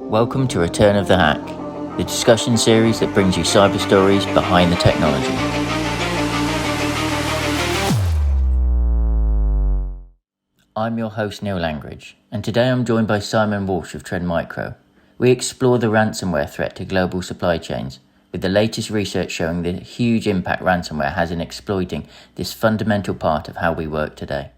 Welcome to Return of the Hack, the discussion series that brings you cyber stories behind the technology. I'm your host Neil Langridge, and today I'm joined by Simon Walsh of Trend Micro. We explore the ransomware threat to global supply chains, with the latest research showing the huge impact ransomware has in exploiting this fundamental part of how we work today.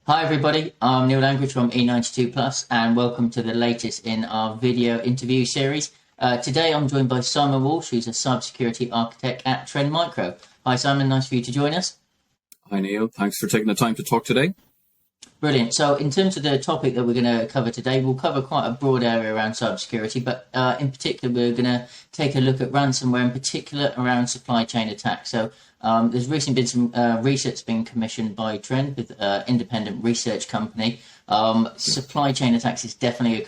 Hi everybody, I'm Neil Langridge from E92+, and welcome to the latest in our video interview series. Today I'm joined by Simon Walsh, who's a cybersecurity architect at Trend Micro. Hi Simon, nice for you to join us. Hi Neil, thanks for taking the time to talk today. Brilliant. So in terms of the topic that we're going to cover today, we'll cover quite a broad area around cybersecurity, but in particular, we're going to take a look at ransomware, in particular around supply chain attacks. So there's recently been some research being commissioned by Trend with independent research company. Supply chain attacks is definitely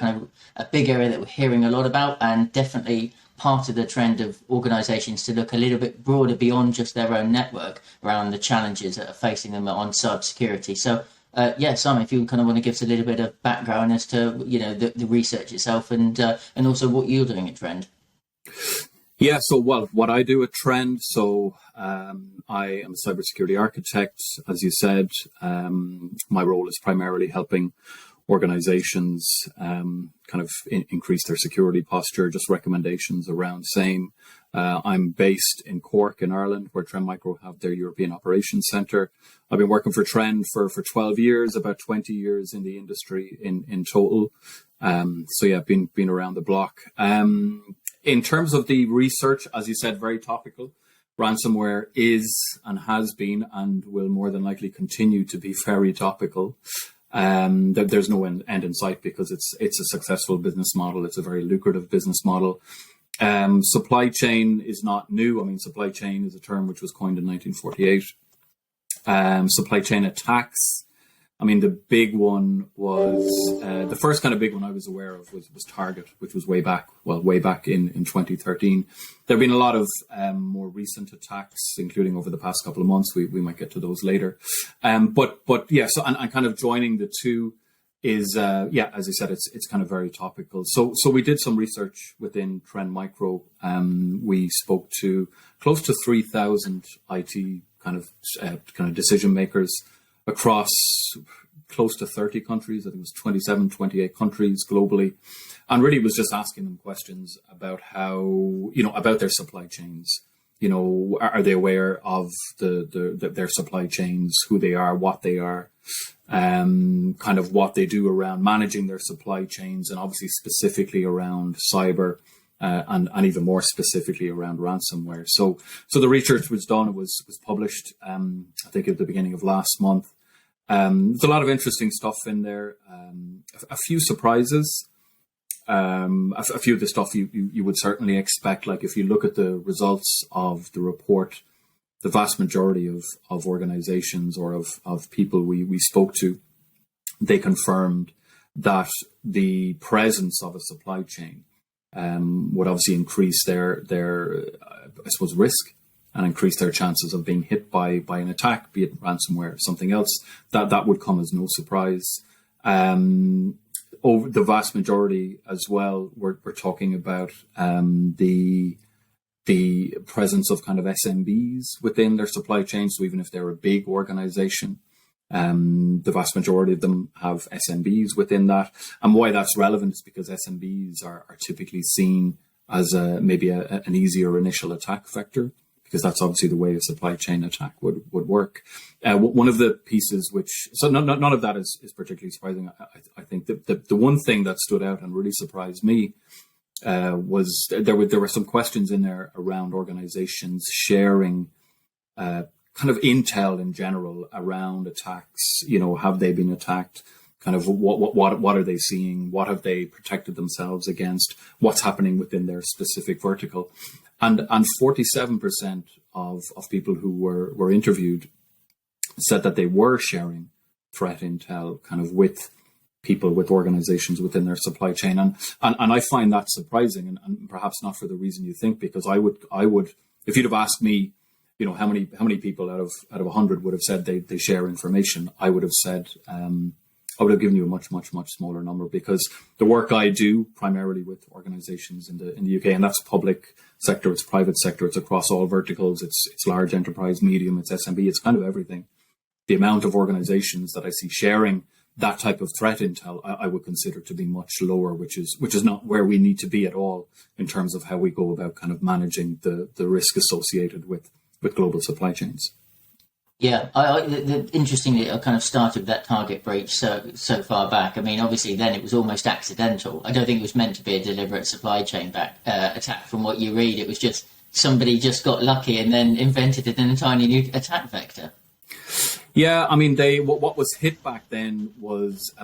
a big area that we're hearing a lot about, and definitely part of the trend of organizations to look a little bit broader beyond just their own network around the challenges that are facing them on cybersecurity. So Simon, if you kind of want to give us a little bit of background as to the research itself and also what you're doing at Trend. Yeah, so what I do at Trend, so I am a cybersecurity architect, as you said. My role is primarily helping organizations increase their security posture, just recommendations around same. I'm based in Cork in Ireland, where Trend Micro have their European Operations Centre. I've been working for Trend for 12 years, about 20 years in the industry in total. Been around the block. In terms of the research, as you said, very topical. Ransomware is and has been and will more than likely continue to be very topical. There's no end in sight because it's a successful business model. It's a very lucrative business model. Supply chain is not new. I mean, supply chain is a term which was coined in 1948. Supply chain attacks. I mean, the big one was the first kind of big one I was aware of was Target, which was way back in 2013. There have been a lot of more recent attacks, including over the past couple of months. We might get to those later. So kind of joining the two is as I said, it's kind of very topical. So we did some research within Trend Micro. We spoke to close to 3,000 IT kind of decision makers across close to 30 countries. I think it was 27, 28 countries globally. And really was just asking them questions about how, about their supply chains. Are they aware of their supply chains, who they are, what they are, kind of what they do around managing their supply chains, and obviously specifically around cyber, and even more specifically around ransomware. So the research was done, it was published, I think at the beginning of last month. There's a lot of interesting stuff in there, a few surprises, a few of the stuff you would certainly expect. Like if you look at the results of the report, the vast majority of organizations or of people we spoke to, they confirmed that the presence of a supply chain would obviously increase their I suppose risk and increase their chances of being hit by an attack, be it ransomware or something else. That would come as no surprise. Over the vast majority as well, we're talking about the presence of kind of SMBs within their supply chain. So even if they're a big organization, the vast majority of them have SMBs within that. And why that's relevant is because SMBs are typically seen as maybe an easier initial attack vector, because that's obviously the way a supply chain attack would work. One of the pieces none of that is particularly surprising. I think that the one thing that stood out and really surprised me was there were some questions in there around organizations sharing kind of intel in general around attacks. Have they been attacked? Kind of what are they seeing? What have they protected themselves against? What's happening within their specific vertical? And 47% of people who were interviewed said that they were sharing threat intel kind of with people, with organizations within their supply chain. And I find that surprising, and perhaps not for the reason you think, because I would if you'd have asked me, how many people out of 100 would have said they share information, I would have said I would have given you a much, much, much smaller number, because the work I do primarily with organizations in the UK, and that's public sector, it's private sector, it's across all verticals, it's large enterprise, medium, it's SMB, it's kind of everything. The amount of organizations that I see sharing that type of threat intel, I would consider to be much lower, which is not where we need to be at all in terms of how we go about kind of managing the risk associated with global supply chains. Yeah, interestingly, I kind of started that target breach so far back. I mean, obviously, then it was almost accidental. I don't think it was meant to be a deliberate supply chain attack. From what you read, it was just somebody just got lucky and then invented an entirely new attack vector. Yeah, I mean, what was hit back then was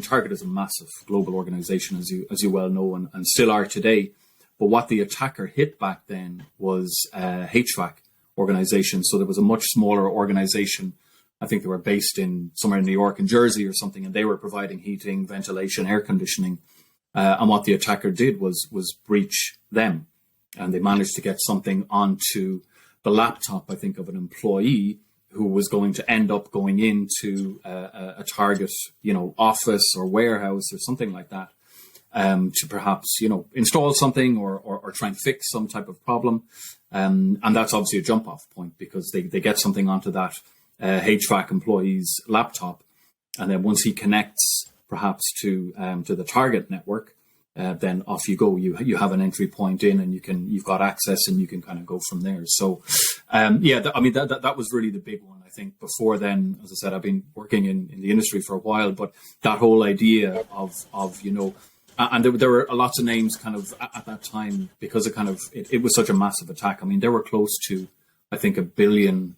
Target is a massive global organization, as you well know, and still are today. But what the attacker hit back then was HVAC organization. So there was a much smaller organization. I think they were based in somewhere in New York and Jersey or something, and they were providing heating, ventilation, air conditioning. And what the attacker did was breach them, and they managed to get something onto the laptop, I think, of an employee who was going to end up going into a Target, office or warehouse or something like that, to perhaps, install something or try and fix some type of problem. And that's obviously a jump off point, because they get something onto that HVAC employee's laptop. And then once he connects perhaps to the Target network, then off you go. You have an entry point in, and you've got access, and you can kind of go from there. So, that was really the big one. I think before then, as I said, I've been working in the industry for a while, but that whole idea of and there were lots of names kind of at that time, because it was such a massive attack. I mean, there were close to, I think, 1 billion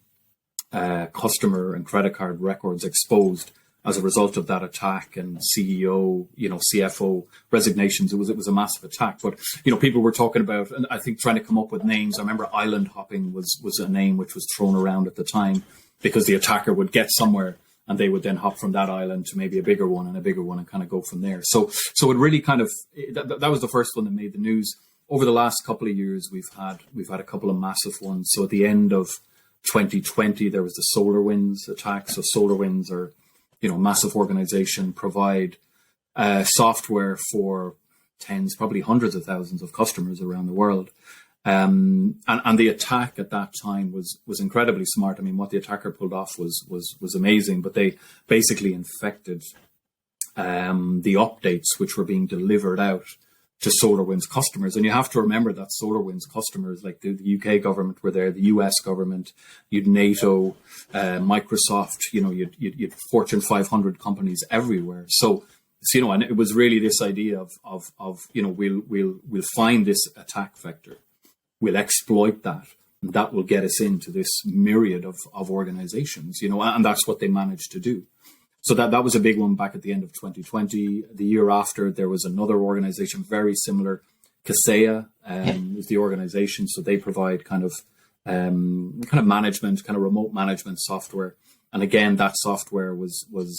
customer and credit card records exposed as a result of that attack, and CEO, CFO resignations. It was a massive attack. But, people were talking about, and I think trying to come up with names. I remember island hopping was a name which was thrown around at the time, because the attacker would get somewhere and they would then hop from that island to maybe a bigger one and kind of go from there. So it really that was the first one that made the news. Over the last couple of years, we've had a couple of massive ones. So at the end of 2020, there was the SolarWinds attack. So SolarWinds are, massive organization, provide software for tens, probably hundreds of thousands of customers around the world. And the attack at that time was incredibly smart. I mean, what the attacker pulled off was amazing, but they basically infected the updates which were being delivered out to SolarWinds customers. And you have to remember that SolarWinds customers, like the UK government were there, the US government, you'd NATO, Microsoft, you'd Fortune 500 companies everywhere. So, and it was really this idea of we'll find this attack vector. We'll exploit that, and that will get us into this myriad of organizations, and that's what they managed to do. So that was a big one back at the end of 2020. The year after, there was another organization very similar. Kaseya is the organization, so they provide kind of management, kind of remote management software. And again, that software was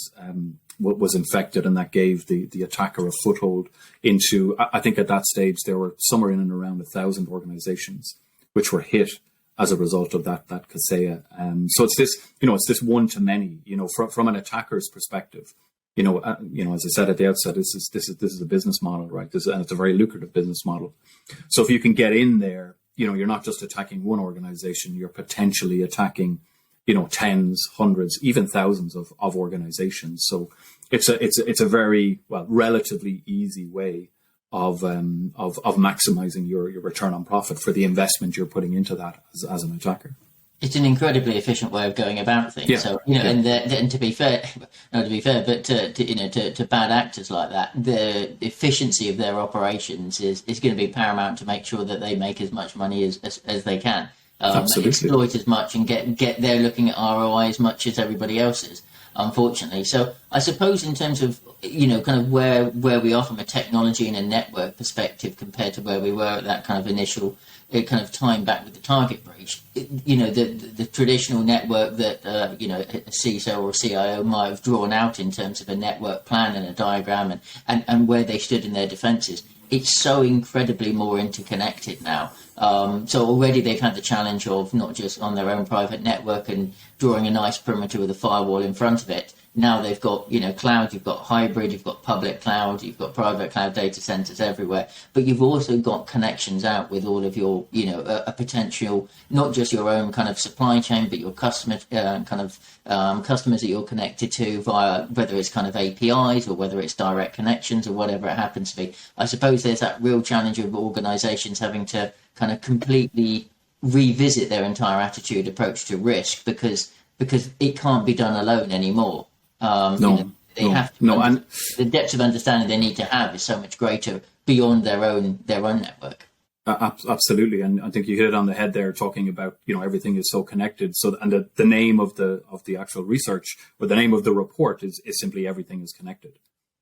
infected, and that gave the attacker a foothold into, I think at that stage, there were somewhere in and around 1,000 organizations which were hit as a result of that Kaseya. So it's this one to many, from an attacker's perspective, as I said at the outset, this is a business model, right? And it's a very lucrative business model. So if you can get in there, you're not just attacking one organization, you're potentially attacking tens, hundreds, even thousands of organizations. So it's a very, relatively easy way of maximizing your return on profit for the investment you're putting into that as an attacker. It's an incredibly efficient way of going about things. Yeah. So, and to be fair, not to be fair, but to bad actors like that, the efficiency of their operations is going to be paramount to make sure that they make as much money as they can. Exploit as much and get there looking at ROI as much as everybody else is, unfortunately. So I suppose in terms of, kind of where we are from a technology and a network perspective compared to where we were at that kind of initial kind of time back with the target breach, the traditional network that, a CISO or CIO might have drawn out in terms of a network plan and a diagram and where they stood in their defenses, it's so incredibly more interconnected now. So already they've had the challenge of not just on their own private network and drawing a nice perimeter with a firewall in front of it, now they've got, cloud, you've got hybrid, you've got public cloud, you've got private cloud data centers everywhere, but you've also got connections out with all of your, a potential, not just your own kind of supply chain, but your customer customers that you're connected to via, whether it's kind of APIs or whether it's direct connections or whatever it happens to be. I suppose there's that real challenge of organizations having to kind of completely revisit their entire attitude approach to risk because it can't be done alone anymore. They have to. And the depth of understanding they need to have is so much greater beyond their own network. Absolutely, and I think you hit it on the head there, talking about everything is so connected. So, and the name of the actual research, or the name of the report, is simply everything is connected.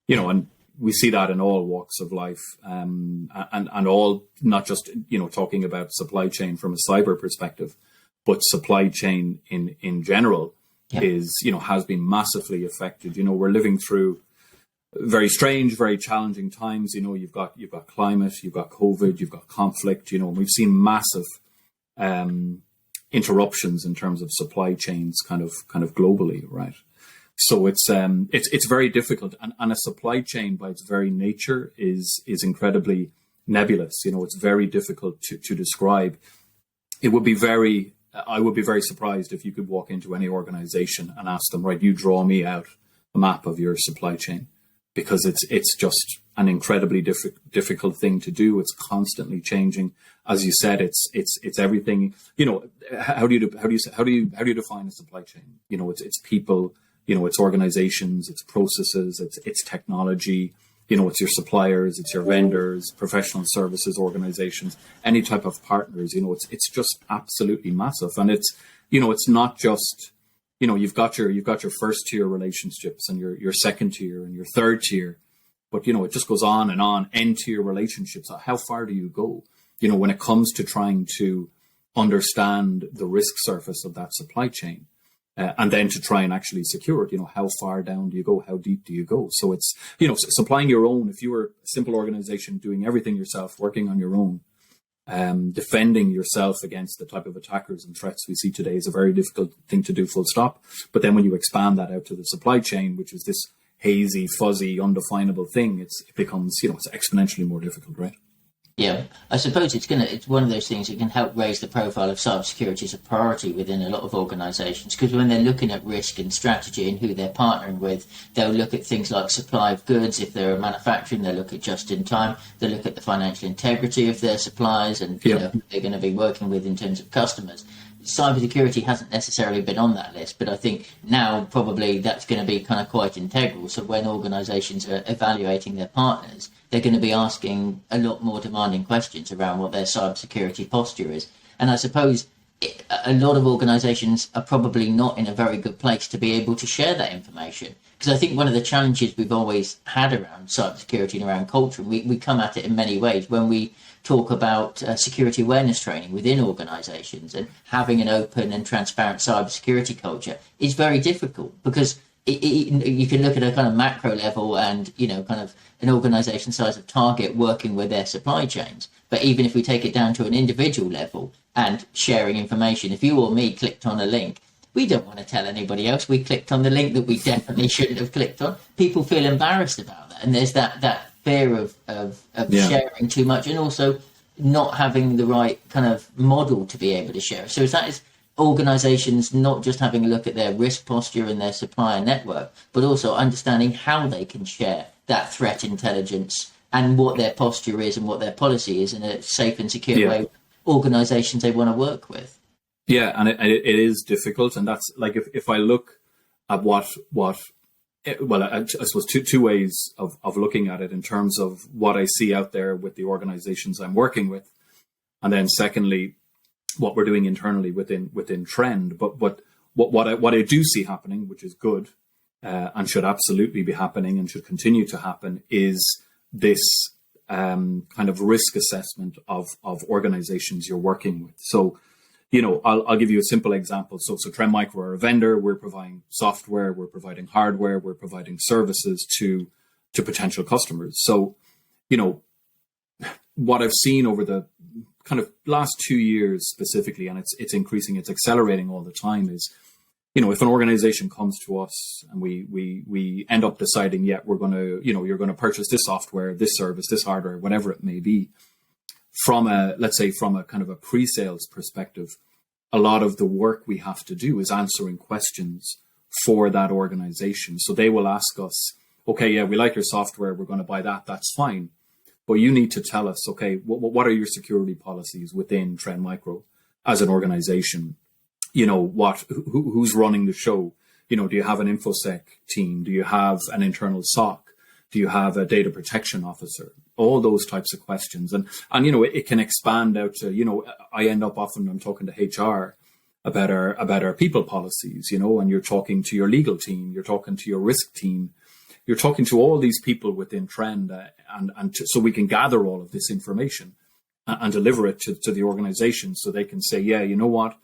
And we see that in all walks of life, and all, not just talking about supply chain from a cyber perspective, but supply chain in general. Is has been massively affected. We're living through very strange, very challenging times. You've got climate, you've got COVID, you've got conflict. We've seen massive interruptions in terms of supply chains, kind of globally, right? So it's very difficult, and a supply chain by its very nature is incredibly nebulous. It's very difficult to describe. I would be very surprised if you could walk into any organization and ask them, right, you draw me out a map of your supply chain, because it's just an incredibly difficult thing to do. It's constantly changing. As you said, it's everything. How do you define a supply chain? It's people. It's organizations, it's processes, it's technology. It's your suppliers, it's your vendors, professional services organizations, any type of partners. It's just absolutely massive, and it's not just you've got your first tier relationships and your second tier and your third tier, but it just goes on and on. End tier relationships. How far do you go? When it comes to trying to understand the risk surface of that supply chain. And then to try and actually secure it, how far down do you go? How deep do you go? So it's, supplying your own. If you were a simple organization doing everything yourself, working on your own, defending yourself against the type of attackers and threats we see today is a very difficult thing to do, full stop. But then when you expand that out to the supply chain, which is this hazy, fuzzy, undefinable thing, it becomes, it's exponentially more difficult, right? Yeah, I suppose it's one of those things that can help raise the profile of cybersecurity as a priority within a lot of organisations, because when they're looking at risk and strategy and who they're partnering with, they'll look at things like supply of goods. If they're a manufacturing, they'll look at just in time. They'll look at the financial integrity of their suppliers and who they're going to be working with in terms of customers. Cybersecurity hasn't necessarily been on that list, but I think now probably that's going to be kind of quite integral. So when organisations are evaluating their partners, they're going to be asking a lot more demanding questions around what their cybersecurity posture is. And I suppose a lot of organisations are probably not in a very good place to be able to share that information. Because I think one of the challenges we've always had around cybersecurity and around culture, and we come at it in many ways when we talk about security awareness training within organisations, and having an open and transparent cybersecurity culture is very difficult, because you can look at a kind of macro level and, kind of an organisation size of target working with their supply chains. But even if we take it down to an individual level and sharing information, if you or me clicked on a link, we don't want to tell anybody else we clicked on the link that we definitely shouldn't have clicked on. People feel embarrassed about that. And there's that fear of sharing too much, and also not having the right kind of model to be able to share. So that is organizations not just having a look at their risk posture and their supplier network, but also understanding how they can share that threat intelligence and what their posture is and what their policy is in a safe and secure way organizations they want to work with. Yeah, and it is difficult. And that's like, if I look at I suppose two ways of looking at it, in terms of what I see out there with the organizations I'm working with. And then secondly, what we're doing internally within Trend. But what I do see happening, which is good, and should absolutely be happening and should continue to happen, is this kind of risk assessment of organizations you're working with. So, I'll give you a simple example. So Trend Micro are a vendor. We're providing software, we're providing hardware, we're providing services to potential customers. So, what I've seen over the kind of last 2 years specifically, and it's increasing, it's accelerating all the time, is if an organization comes to us and we end up deciding, yeah, we're going to, you're going to purchase this software, this service, this hardware, whatever it may be, let's say from a kind of a pre-sales perspective, a lot of the work we have to do is answering questions for that organization. So they will ask us, okay, yeah, we like your software, we're going to buy that, that's fine. But you need to tell us, okay, what are your security policies within Trend Micro as an organization? Who's running the show? Do you have an InfoSec team? Do you have an internal SOC? Do you have a data protection officer? All those types of questions. And it can expand out to, I end up often, I'm talking to HR about our people policies, and you're talking to your legal team, you're talking to your risk team, you're talking to all these people within Trend, so we can gather all of this information and deliver it to the organization so they can say, yeah, you know what?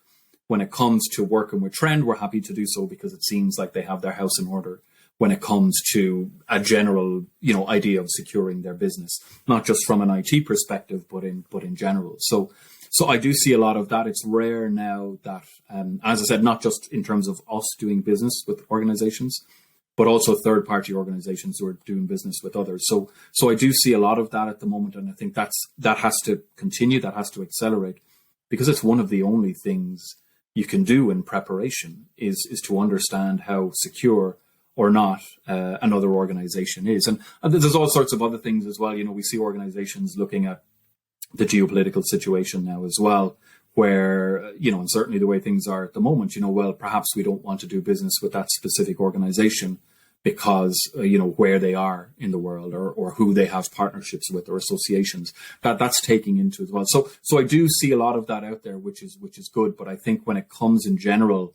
When it comes to working with Trend, we're happy to do so because it seems like they have their house in order when it comes to a general, idea of securing their business, not just from an IT perspective, but in general. So I do see a lot of that. It's rare now that, as I said, not just in terms of us doing business with organizations, but also third-party organizations who are doing business with others. So I do see a lot of that at the moment, and I think that has to continue, that has to accelerate, because it's one of the only things you can do in preparation is to understand how secure or not another organization is. And there's all sorts of other things as well. We see organizations looking at the geopolitical situation now as well, where, and certainly the way things are at the moment, well, perhaps we don't want to do business with that specific organization because, where they are in the world or who they have partnerships with or associations, that's taking into as well. So I do see a lot of that out there, which is good. But I think when it comes in general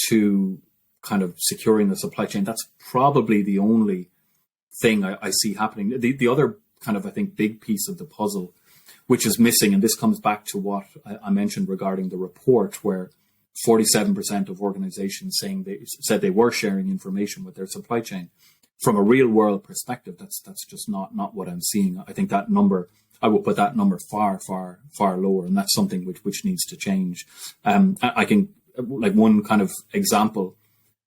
to kind of securing the supply chain, that's probably the only thing I see happening. The other kind of, I think, big piece of the puzzle, which is missing, and this comes back to what I mentioned regarding the report, where 47% of organizations said they were sharing information with their supply chain. From a real world perspective, that's just not what I'm seeing. I think that number, I will put that number far, far, far lower, and that's something which needs to change. I can, like one kind of example,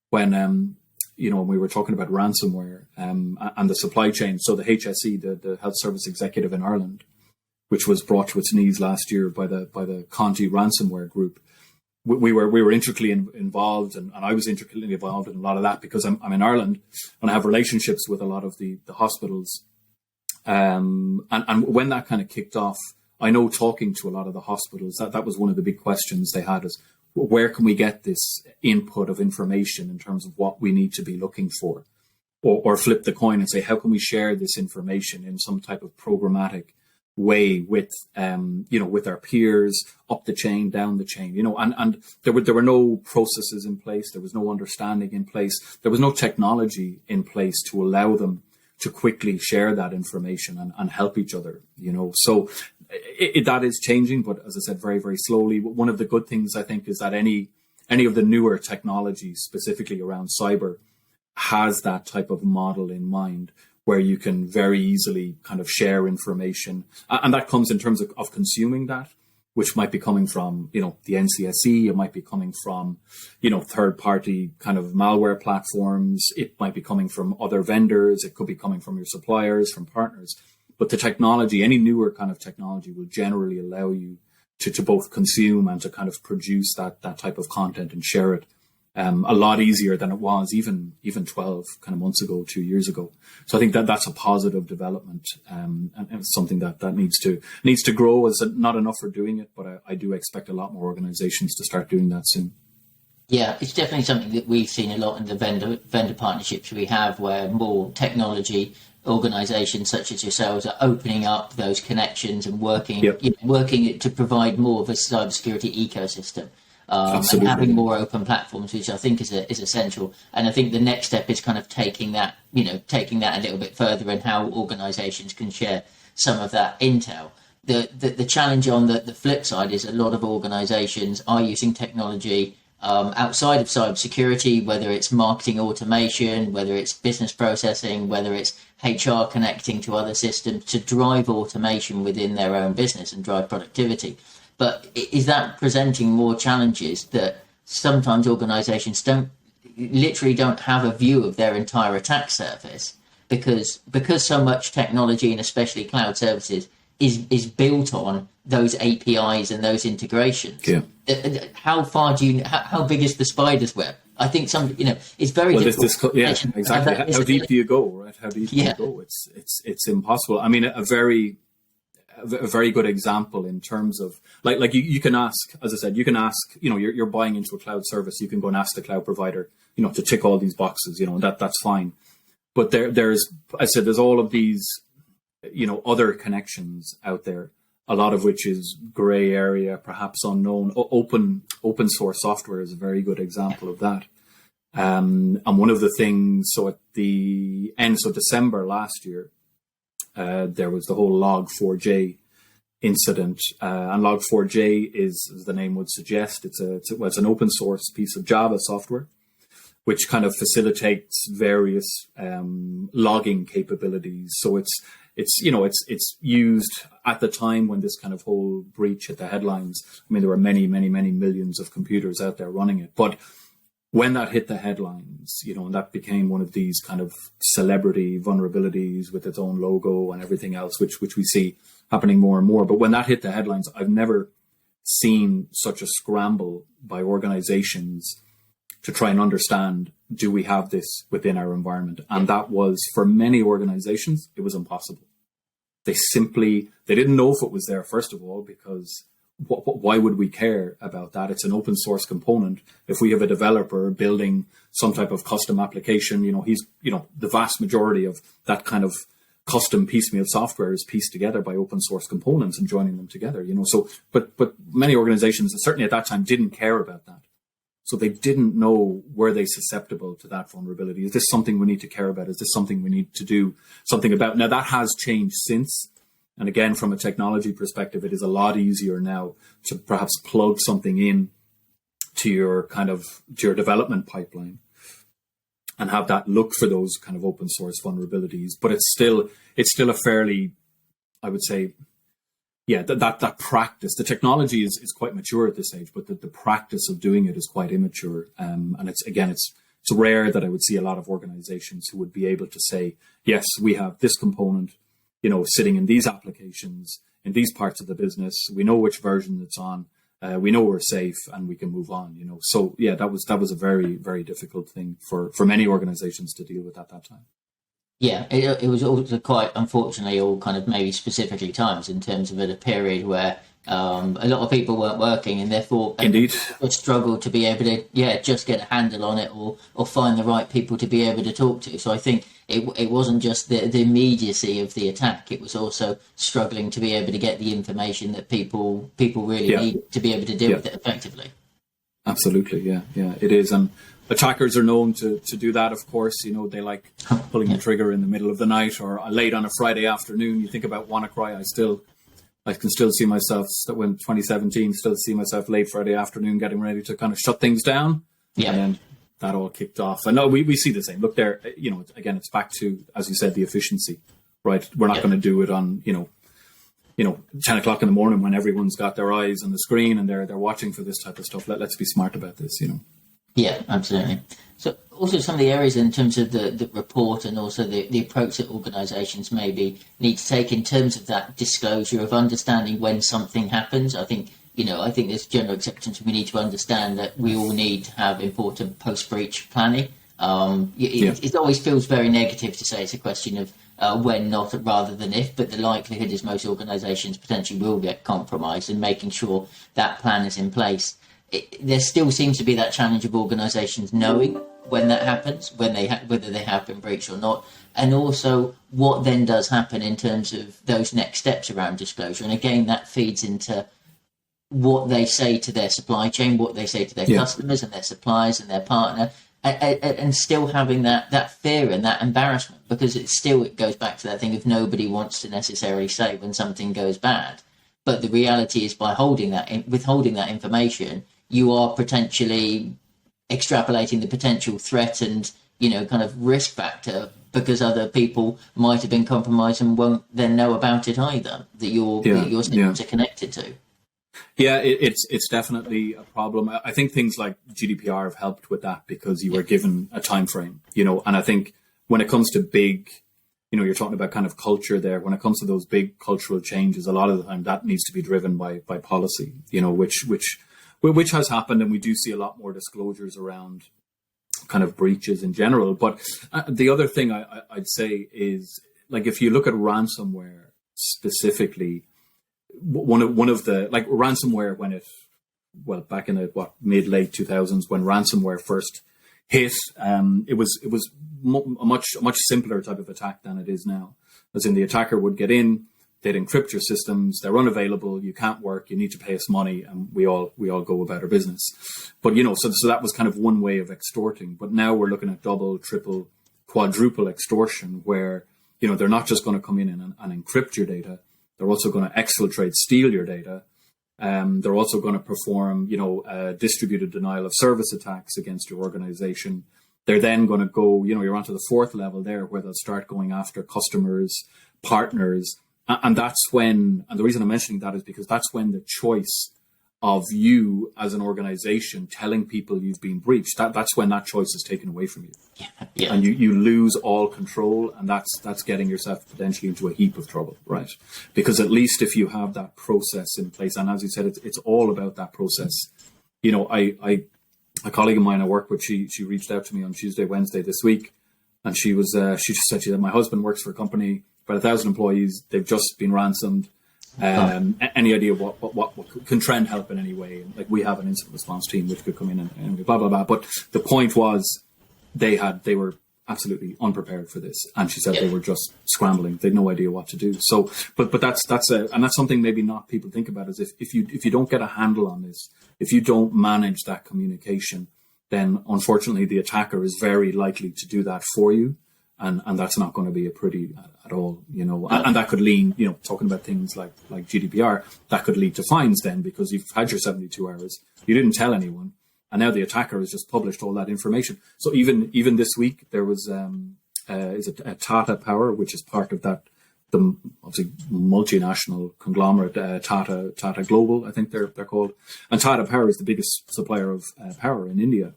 when we were talking about ransomware and the supply chain. So the HSE, the Health Service Executive in Ireland, which was brought to its knees last year by the Conti ransomware group. We were intricately involved, and I was intricately involved in a lot of that because I'm in Ireland and I have relationships with a lot of the hospitals. And when that kind of kicked off, I know talking to a lot of the hospitals, that was one of the big questions they had is, where can we get this input of information in terms of what we need to be looking for? Or flip the coin and say, how can we share this information in some type of programmatic way with our peers up the chain, down the chain, and there were no processes in place, there was no understanding in place, there was no technology in place to allow them to quickly share that information and help each other, so that is changing, but as I said, very, very slowly. One of the good things I think is that any of the newer technologies, specifically around cyber, has that type of model in mind, where you can very easily kind of share information. And that comes in terms of consuming that, which might be coming from, the NCSE, it might be coming from, third-party kind of malware platforms, it might be coming from other vendors, it could be coming from your suppliers, from partners. But the technology, any newer kind of technology will generally allow you to both consume and to kind of produce that type of content and share it a lot easier than it was even 12 kind of months ago, 2 years ago. So I think that's a positive development, and it's something that needs to grow. As not enough for doing it, but I do expect a lot more organizations to start doing that soon. Yeah, it's definitely something that we've seen a lot in the vendor partnerships we have, where more technology organizations such as yourselves are opening up those connections and working to provide more of a cybersecurity ecosystem. And having more open platforms, which I think is essential. And I think the next step is kind of taking that a little bit further, and how organizations can share some of that intel. The challenge on the flip side is a lot of organizations are using technology outside of cybersecurity, whether it's marketing automation, whether it's business processing, whether it's HR connecting to other systems to drive automation within their own business and drive productivity. But is that presenting more challenges that sometimes organizations literally don't have a view of their entire attack surface, because so much technology, and especially cloud services, is built on those APIs and those integrations. Yeah. How far how big is the spider's web? I think it's very difficult. Exactly. How deep do you go, right? How deep do you go? It's impossible. I mean, a very good example in terms of like you can ask, as I said, you can ask, you're buying into a cloud service. You can go and ask the cloud provider, to tick all these boxes, that's fine. But there's all of these, other connections out there, a lot of which is gray area, perhaps unknown. Open source software is a very good example of that. And one of the things, so at the end of December last year, there was the whole Log4j incident. And Log4j is, as the name would suggest, it's an open source piece of Java software, which kind of facilitates various logging capabilities. So it's used at the time when this kind of whole breach hit the headlines. I mean, there were many, many, many millions of computers out there running it. But when that hit the headlines, and that became one of these kind of celebrity vulnerabilities with its own logo and everything else, which we see happening more and more. But when that hit the headlines, I've never seen such a scramble by organizations to try and understand, do we have this within our environment? And that was, for many organizations, it was impossible. They didn't know if it was there, first of all, because why would we care about that? It's an open source component. If we have a developer building some type of custom application, the vast majority of that kind of custom piecemeal software is pieced together by open source components and joining them together, so, but many organizations, certainly at that time, didn't care about that. So they didn't know, were they susceptible to that vulnerability? Is this something we need to care about? Is this something we need to do something about? Now, that has changed since. And again, from a technology perspective, it is a lot easier now to perhaps plug something in to your development pipeline and have that look for those kind of open source vulnerabilities. But it's still a fairly, I would say, that practice, the technology is quite mature at this stage, but the practice of doing it is quite immature. And it's rare that I would see a lot of organizations who would be able to say, yes, we have this component, sitting in these applications, in these parts of the business. We know which version it's on. We know we're safe and we can move on, So yeah, that was a very, very difficult thing for many organizations to deal with at that time. Yeah, it was also quite, unfortunately, all kind of maybe specifically times in terms of a period where a lot of people weren't working, and therefore indeed struggled to be able to just get a handle on it or find the right people to be able to talk to. So I think it wasn't just the immediacy of the attack; it was also struggling to be able to get the information that people really need to be able to deal with it effectively. Absolutely, yeah, it is. And attackers are known to do that, of course. They like pulling the trigger in the middle of the night or late on a Friday afternoon. You think about WannaCry, I can still see myself, when 2017, still see myself late Friday afternoon getting ready to kind of shut things down. Yeah. And then that all kicked off. And no, we see the same. Look there, again, it's back to, as you said, the efficiency, right? We're not going to do it on, 10 o'clock in the morning when everyone's got their eyes on the screen and they're watching for this type of stuff. Let's be smart about this, Yeah, absolutely. So also some of the areas in terms of the report and also the approach that organisations maybe need to take in terms of that disclosure of understanding when something happens. I think there's general acceptance. We need to understand that we all need to have important post-breach planning. It always feels very negative to say it's a question of when, not rather than if, but the likelihood is most organisations potentially will get compromised, and making sure that plan is in place. There still seems to be that challenge of organisations knowing when that happens, whether they have been breached or not, and also what then does happen in terms of those next steps around disclosure. And again, that feeds into what they say to their supply chain, what they say to their customers and their suppliers and their partner, and still having that fear and that embarrassment, because it goes back to that thing of nobody wants to necessarily say when something goes bad. But the reality is, by withholding that information, you are potentially extrapolating the potential threat and, kind of risk factor, because other people might have been compromised and won't then know about it either, that your systems are connected to. Yeah, it's definitely a problem. I think things like GDPR have helped with that because you were given a time frame, and I think when it comes to big, you're talking about kind of culture there. When it comes to those big cultural changes, a lot of the time that needs to be driven by policy, which has happened, and we do see a lot more disclosures around kind of breaches in general. But the other thing I'd say is, like, if you look at ransomware specifically, one of the, like, ransomware, back in the mid late 2000s, when ransomware first hit, it was a much simpler type of attack than it is now. As in, the attacker would get in, they'd encrypt your systems, they're unavailable, you can't work, you need to pay us money, and we all go about our business. But so that was kind of one way of extorting. But now we're looking at double, triple, quadruple extortion, where they're not just going to come in and encrypt your data. They're also going to exfiltrate, steal your data. They're also going to perform, distributed denial of service attacks against your organization. They're then going to go, you're onto the fourth level there, where they'll start going after customers, partners. And that's when, and the reason I'm mentioning that is because that's when the choice of you as an organization telling people you've been breached, that's when that choice is taken away from you. Yeah. And you lose all control, and that's getting yourself potentially into a heap of trouble, right? Because at least if you have that process in place, and as you said, it's all about that process. A colleague of mine I work with, she reached out to me on Tuesday, Wednesday this week, and she just said, my husband works for a company, about 1,000 employees, they've just been ransomed. Any idea what can Trend help in any way? Like, we have an incident response team which could come in and blah blah blah. But the point was, they were absolutely unprepared for this, and she said they were just scrambling. They had no idea what to do. So, but that's something maybe not people think about, is if you don't get a handle on this, if you don't manage that communication, then unfortunately the attacker is very likely to do that for you. And that's not going to be a pretty at all, and that could lead, talking about things like GDPR, that could lead to fines then, because you've had your 72 hours, you didn't tell anyone, and now the attacker has just published all that information. So even this week, there was is it Tata Power, which is part of that, the obviously multinational conglomerate, Tata Global, I think they're called, and Tata Power is the biggest supplier of power in India.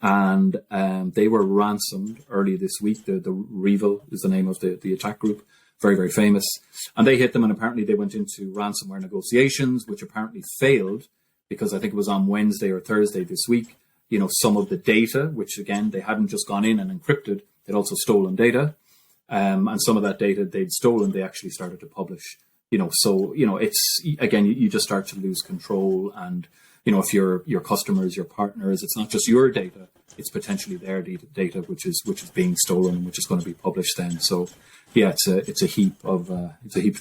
And they were ransomed earlier this week. The Revil is the name of the attack group, very, very famous. And they hit them, and apparently they went into ransomware negotiations, which apparently failed, because I think it was on Wednesday or Thursday this week. Some of the data, which again, they hadn't just gone in and encrypted, they'd also stolen data. And some of that data they'd stolen, they actually started to publish. So, it's, again, you just start to lose control. And if your customers, your partners, it's not just your data, it's potentially their data which is being stolen, and which is going to be published then. So yeah, it's a heap of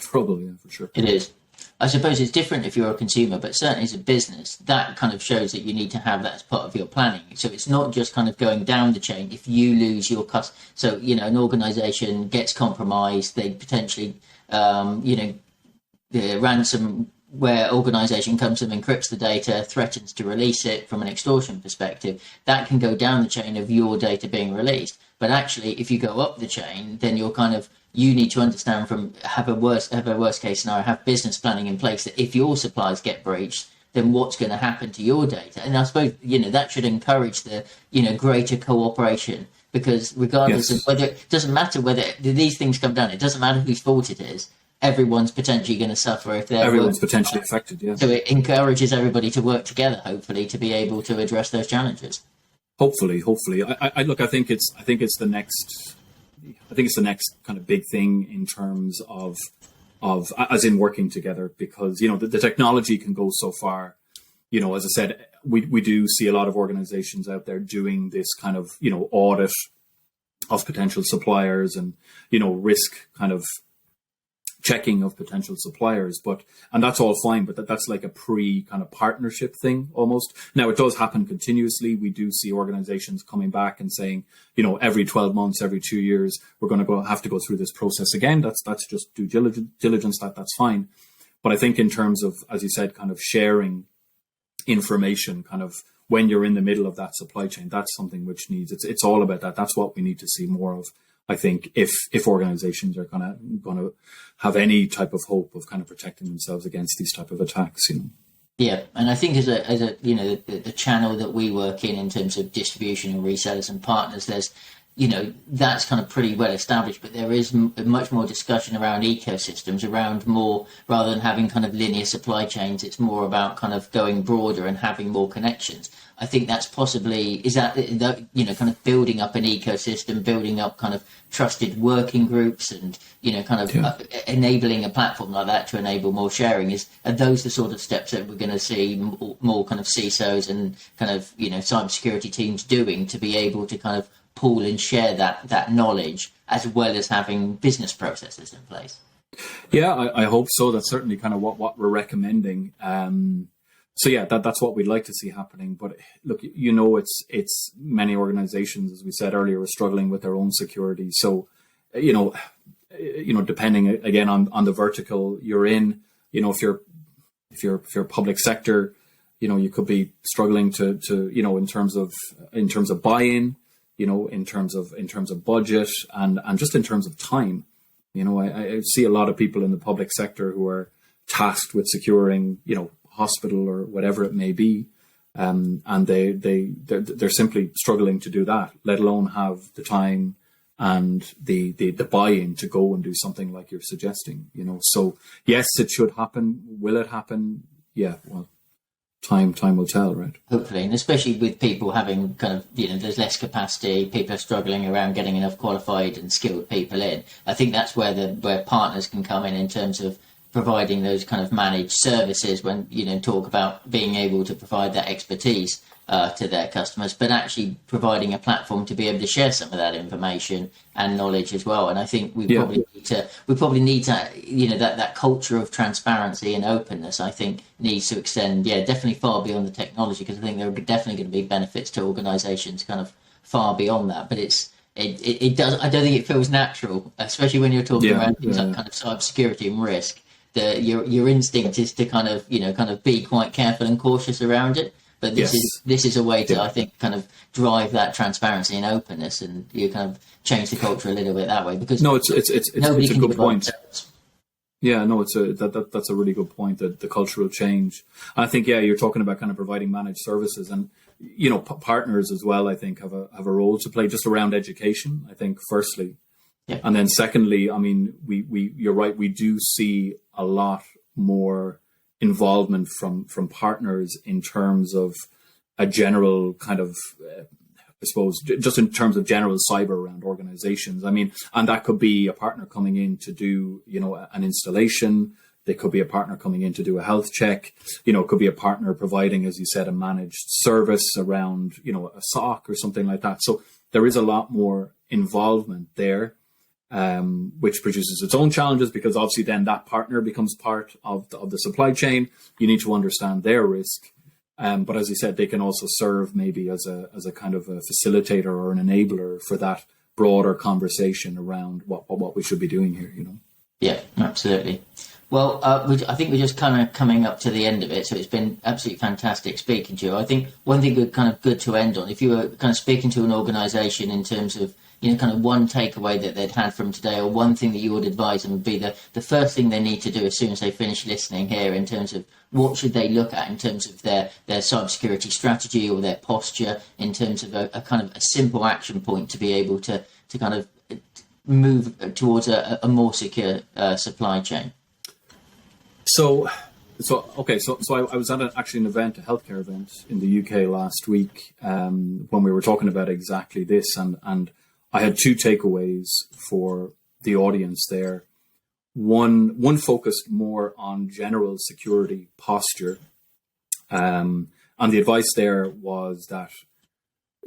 trouble, yeah, for sure. It is. I suppose it's different if you're a consumer, but certainly as a business, that kind of shows that you need to have that as part of your planning. So it's not just kind of going down the chain. If you lose your so an organization gets compromised, they potentially the ransomware organization comes and encrypts the data, threatens to release it from an extortion perspective, that can go down the chain of your data being released. But actually, if you go up the chain, then you need to understand have a worst case scenario, have business planning in place, that if your suppliers get breached, then what's going to happen to your data? And I suppose, that should encourage the, greater cooperation, because regardless of whether, it doesn't matter whether these things come down, it doesn't matter whose fault it is. Everyone's potentially going to suffer if everyone's potentially affected. Yeah. So it encourages everybody to work together, hopefully, to be able to address those challenges. Hopefully. I think it's the next kind of big thing in terms of as in working together, because the technology can go so far. As I said, we do see a lot of organizations out there doing this kind of audit of potential suppliers and risk kind of checking of potential suppliers, and that's all fine, but that's like a pre kind of partnership thing almost. Now, it does happen continuously. We do see organizations coming back and saying, every 12 months, every 2 years, we're going to have to go through this process again. That's just due diligence. That's fine. But I think in terms of, as you said, kind of sharing information, kind of when you're in the middle of that supply chain, that's something which needs, it's all about that. That's what we need to see more of. I think if organizations are gonna have any type of hope of kind of protecting themselves against these type of attacks, Yeah, and I think as a the channel that we work in terms of distribution and resellers and partners, there's that's kind of pretty well established, but there is much more discussion around ecosystems, around more, rather than having kind of linear supply chains, it's more about kind of going broader and having more connections. I think that's possibly, is that, kind of building up an ecosystem, building up kind of trusted working groups and, enabling a platform like that to enable more sharing. Are those the sort of steps that we're going to see more kind of CISOs and kind of, cybersecurity teams doing to be able to kind of pool and share that knowledge as well as having business processes in place? Yeah, I hope so. That's certainly kind of what we're recommending. So yeah, that's what we'd like to see happening. But look, it's many organizations, as we said earlier, are struggling with their own security. So, depending again on the vertical you're in, if you're public sector, you could be struggling to in terms of buy-in, in terms of budget and just in terms of time. I see a lot of people in the public sector who are tasked with securing, hospital or whatever it may be, and they're simply struggling to do that, let alone have the time and the buy-in to go and do something like you're suggesting. So yes, it should happen. Will it happen? Yeah, well, time will tell, right? Hopefully, and especially with people having kind of, there's less capacity, people are struggling around getting enough qualified and skilled people in. I think that's where partners can come in terms of providing those kind of managed services when, talk about being able to provide that expertise to their customers, but actually providing a platform to be able to share some of that information and knowledge as well. And I think we probably need to, that culture of transparency and openness, I think needs to extend, definitely far beyond the technology, because I think there are definitely going to be benefits to organizations kind of far beyond that. But it does, I don't think it feels natural, especially when you're talking around things like kind of cybersecurity and risk. Your instinct is to kind of be quite careful and cautious around it. But this is a way to, I think, kind of drive that transparency and openness, and you kind of change the culture a little bit that way. Because it's a good point. Yeah, no, that's a really good point. That the cultural change. And I think you're talking about kind of providing managed services, and partners as well. I think have a role to play just around education. I think firstly. Yeah. And then secondly, I mean, you're right. We do see a lot more involvement from partners in terms of a general kind of, I suppose, just in terms of general cyber around organizations. I mean, and that could be a partner coming in to do, an installation. There could be a partner coming in to do a health check. It could be a partner providing, as you said, a managed service around, a SOC or something like that. So there is a lot more involvement there. Which produces its own challenges, because obviously then that partner becomes part of the supply chain. You need to understand their risk, but as you said, they can also serve maybe as a kind of a facilitator or an enabler for that broader conversation around what we should be doing here. Yeah, absolutely. Well, I think we're just kind of coming up to the end of it, so it's been absolutely fantastic speaking to you. I think one thing good to end on, if you were kind of speaking to an organisation in terms of kind of one takeaway that they'd had from today, or one thing that you would advise them would be the first thing they need to do as soon as they finish listening here, in terms of what should they look at in terms of their cybersecurity strategy or their posture, in terms of a kind of a simple action point to be able to kind of move towards a more secure supply chain. So I was at an event, a healthcare event in the UK last week, when we were talking about exactly this, and I had two takeaways for the audience there. One focused more on general security posture, and the advice there was that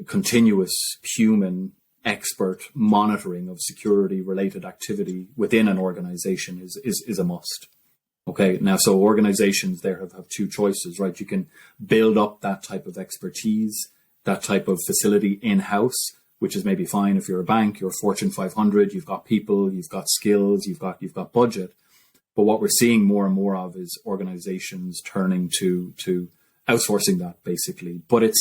continuous human expert monitoring of security related activity within an organization is a must. Okay, now, so organizations there have two choices, right? You can build up that type of expertise, that type of facility in-house, which is maybe fine if you're a bank, you're a Fortune 500, you've got people, you've got skills, you've got budget. But what we're seeing more and more of is organizations turning to outsourcing that, basically. But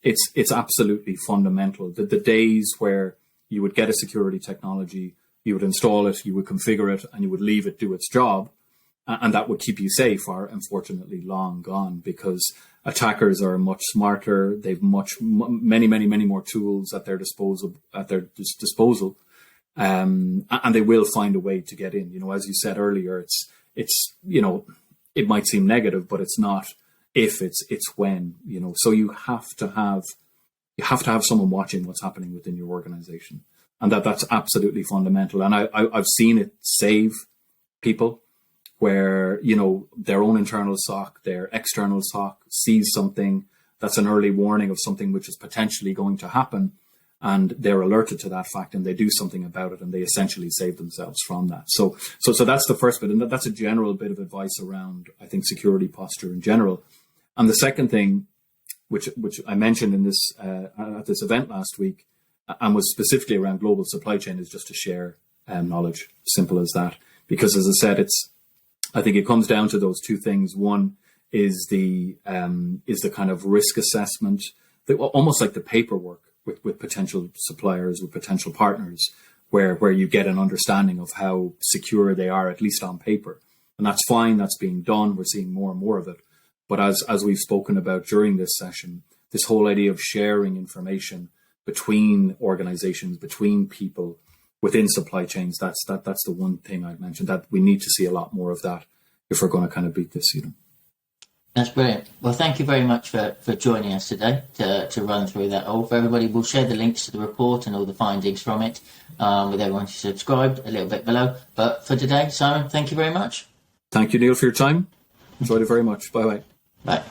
it's absolutely fundamental. The days where you would get a security technology, you would install it, you would configure it, and you would leave it do its job. And that would keep you safe are unfortunately long gone, because attackers are much smarter. They've many more tools at their disposal, and they will find a way to get in. As you said earlier, it's it might seem negative, but it's not if, it's when. So you have to have someone watching what's happening within your organization, and that's absolutely fundamental. And I've seen it save people, where their own internal SOC, their external SOC sees something that's an early warning of something which is potentially going to happen, and they're alerted to that fact and they do something about it, and they essentially save themselves from that. So that's the first bit, and that's a general bit of advice around, I think, security posture in general. And the second thing, which I mentioned in this at this event last week, and was specifically around global supply chain, is just to share knowledge. Simple as that. Because, as I said, I think it comes down to those two things. One is the kind of risk assessment, almost like the paperwork with potential suppliers, with potential partners, where you get an understanding of how secure they are, at least on paper. And that's fine. That's being done. We're seeing more and more of it. But as we've spoken about during this session, this whole idea of sharing information between organizations, between people, within supply chains, that's the one thing I'd mentioned, that we need to see a lot more of that if we're going to kind of beat this. That's brilliant. Well, thank you very much for joining us today to run through that all. For everybody, we'll share the links to the report and all the findings from it with everyone who subscribed a little bit below. But for today, Simon, thank you very much. Thank you, Neil, for your time. Enjoyed it very much. Bye-bye. Bye.